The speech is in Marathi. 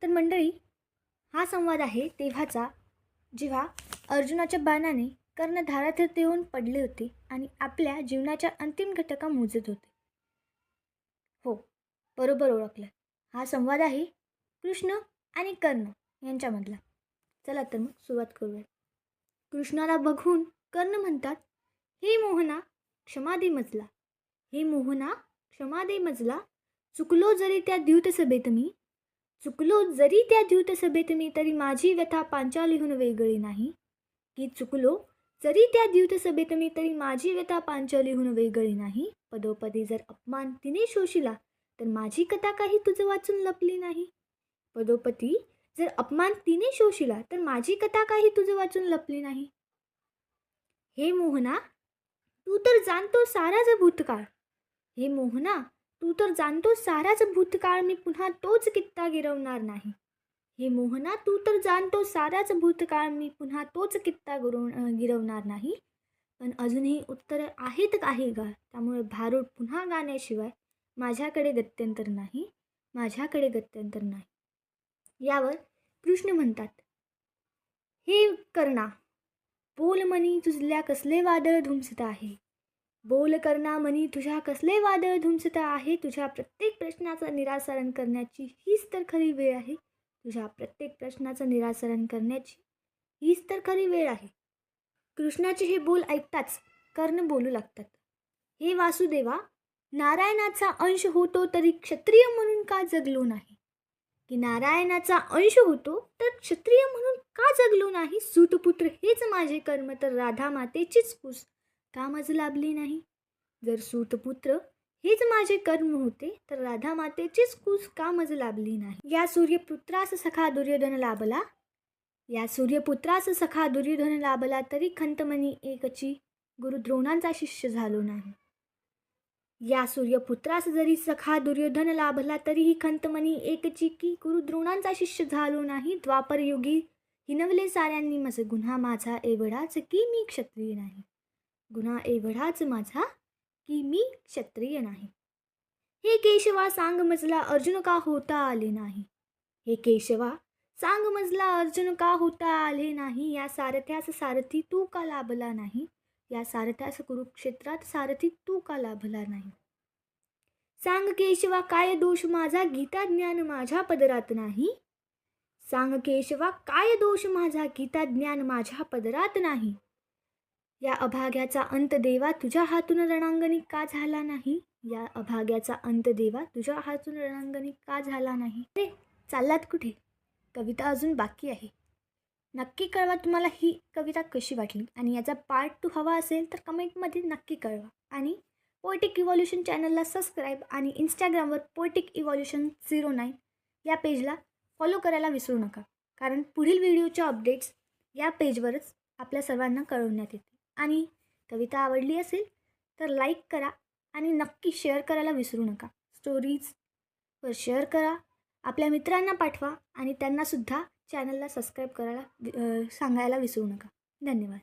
तर मंडळी, हा संवाद आहे तेव्हाचा, जेव्हा अर्जुनाच्या बाणाने कर्ण धारातीर्थी येऊन पडले होते आणि आपल्या जीवनाच्या अंतिम घटका मोजत होते. हो, बरोबर ओळखलं. हा संवाद आहे कृष्ण आणि कर्ण यांच्यामधला. चला तर मग सुरुवात करूया. कृष्णाला बघून कर्ण म्हणतात, हे मोहना क्षमा दे मजला, हे मोहना क्षमा दे मजला, चुकलो जरी त्या द्यूतसभेत मी, चुकलो जरी त्या द्यूतसभेत मी, तरी माझी व्यथा पांचालीहून वेगळी नाही. की चुकलो जरी त्या द्यूतसभेत मी, तरी माझी व्यथा पांचालीहून वेगळी नाही. पदोपदी जर अपमान तिने शोषिला, तर माझी कथा काही तुझं वाचून लपली नाही. पदोपदी जर अपमान तिने शोषिला, तर माझी कथा काही तुझं वाचून लपली नाही. हे मोहना तू तर जाणतो साराच भूतकाळ, हे मोहना तू तर जाणतो साराच भूतकाळ, मी पुन्हा तोच कित्ता गिरवणार नाही. हे मोहना तू तर जाणतो साराच भूतकाळ, मी पुन्हा तोच कित्ता गिरवणार नाही. पण अजूनही उत्तरं आहेत काही गा, त्यामुळे भारूड पुन्हा गाण्याशिवाय माझ्याकडे गत्यंतर नाही, माझ्याकडे गत्यंतर नाही. यावर कृष्ण म्हणतात, हे कर्णा बोल मनी तुझल्या कसले वादळ धुमसत आहे, बोल कर्णा मनी तुझ्या कसले वादळ धुमसत आहे. तुझ्या प्रत्येक प्रश्नाचं निराकरण करण्याची हीच तर खरी वेळ आहे, तुझ्या प्रत्येक प्रश्नाचं निराकरण करण्याची हीच तर खरी वेळ आहे. कृष्णाचे हे बोल ऐकताच कर्ण बोलू लागतात, हे वासुदेवा, नारायणाचा अंश होतो तरी क्षत्रिय म्हणून का जगलो नाही. की नारायणाचा अंश होतो तर क्षत्रिय म्हणून का जगलो नाही. सूतपुत्र हेच माझे कर्म, तर राधा मातेचीच कूस का मज लाभली नाही. जर सूतपुत्र हेच माझे कर्म होते, तर राधा मातेचीच कूस का मज लाभली नाही. या सूर्यपुत्रास सखा दुर्योधन लाभला, या सूर्यपुत्रास सखा दुर्योधन लाभला, तरी खंतमनी एकची गुरु द्रोणांचा शिष्य झालो नाही. या सूर्यपुत्रास जरी सखा दुर्योधन लाभला, तरीही खंतमनी एकची की गुरु द्रोणांचा शिष्य झालो नाही. द्वापरयुगी हिनवले साऱ्यांनी मज, गुन्हा माझा एवढाच की मी क्षत्रिय नाही, गुन्हा एवढाच माझा की मी क्षत्रिय नाही. हे केशवा सांग मजला अर्जुन का होता आले नाही, हे केशवा सांग मजला अर्जुन का होता आले नाही. या सारथ्यास सारथी तू का लाभला नाही, या सारथ्यास कुरुक्षेत्रात सारथी तू का लाभला नाही. सांग केशवा काय दोष माझा, गीता ज्ञान माझ्या पदरात नाही. सांग केशवा काय दोष माझा, गीता ज्ञान माझ्या पदरात नाही. या अभाग्याचा अंत देवा तुझ्या हातून रणांगणी का झाला नाही, या अभाग्याचा अंत देवा तुझ्या हातून रणांगणी का झाला नाही. रे चाललात कुठे, कविता अजून बाकी आहे. नक्की कळवा तुम्हाला ही कविता कशी वाटली, आणि याचा पार्ट 2 हवा असेल तर कमेंटमध्ये नक्की कळवा. आणि पोएटिक इव्हॉल्युशन चॅनलला सबस्क्राईब आणि इंस्टाग्रामवर पोएटिक इव्हॉल्युशन 09 या पेजला फॉलो करायला विसरू नका, कारण पुढील व्हिडिओच्या अपडेट्स या पेजवरच आपल्या सर्वांना कळवण्यात येतील. आणि कविता आवडली असेल तर लाईक करा आणि नक्की शेअर करायला विसरू नका. स्टोरीजवर शेअर करा, आपल्या मित्रांना पाठवा आणि त्यांनासुद्धा चॅनलला सबस्क्राईब करायला सांगायला विसरू नका. धन्यवाद.